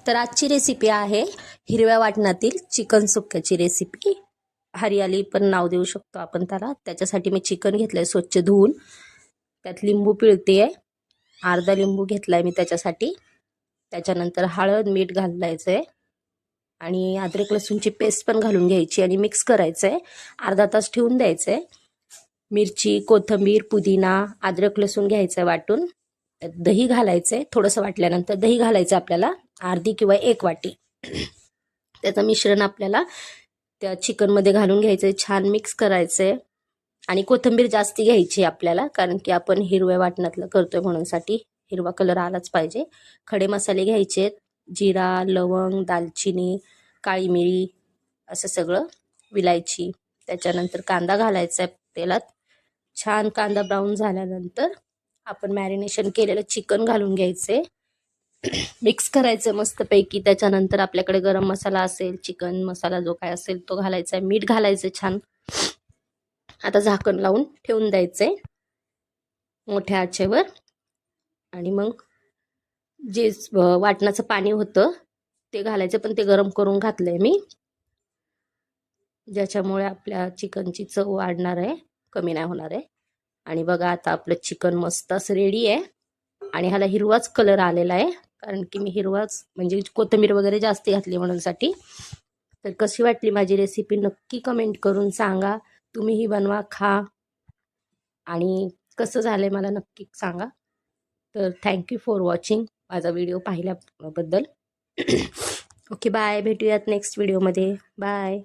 तर आजची रेसिपी आहे हिरव्या वाटणातील चिकन सुक्याची रेसिपी. हरियाली पण नाव देऊ शकतो आपण त्याला. त्याच्यासाठी मी चिकन घेतलंय स्वच्छ धुवून, त्यात लिंबू पिळतेय, अर्धा लिंबू घेतलाय मी त्याच्यासाठी. त्याच्यानंतर हळद मीठ घालायचंय आणि अद्रक लसूणची पेस्ट पण घालून घ्यायची आणि मिक्स करायचंय. अर्धा तास ठेवून द्यायचंय. मिरची, कोथिंबीर, पुदिना, अद्रक लसूण घ्यायचंय वाटून. दही घालायचंय, थोडंसं वाटल्यानंतर दही घालायचं आपल्याला, अर्धी किंवा 1 वाटी. त्याचं मिश्रण आपल्याला त्या चिकनमध्ये घालून घ्यायचंय, छान मिक्स करायचंय. आणि कोथिंबीर जास्ती घ्यायची आपल्याला, कारण की आपण हिरव्या वाटणातलं करतोय म्हणून साठी हिरवा कलर आलाच पाहिजे. खडे मसाले घ्यायचे, जिरा, लवंग, दालचिनी, काळी मिरी, असं सगळं, विलायची. त्याच्यानंतर कांदा घालायचा तेलात. छान कांदा ब्राऊन झाल्यानंतर आपण मॅरिनेशन केलेलं चिकन घालून घ्यायचे, मिक्स करायचं मस्तपैकी. त्याच्यानंतर आपल्याकडे गरम मसाला असेल, चिकन मसाला जो काय असेल तो घालायचा, मीठ घालायचं छान. आता झाकण लावून ठेवून द्यायचंय मोठ्या आचेवर. आणि मग जे वाटणाचं पाणी होतं ते घालायचं, पण ते गरम करून घातलंय मी, ज्याच्यामुळे आपल्या चिकनची चव वाढणार आहे, कमी नाही होणार आहे. आणि बघा आता आपलं चिकन मस्त असं रेडी आहे. आणि ह्याला हिरवाच कलर आलेला आहे, कारण की मी हिरवाच म्हणजे कोथिंबीर वगैरे जास्त घातली म्हणून साठी. तर कशी वाटली माझी रेसिपी नक्की कमेंट करून सांगा. तुम्हीही बनवा, खा, आणि कसं झालंय मला नक्की सांगा. तर थँक्यू फॉर वॉचिंग, माझा व्हिडिओ पाहिल्याबद्दल. Okay, bye. भेटूयात नेक्स्ट व्हिडिओमध्ये. बाय.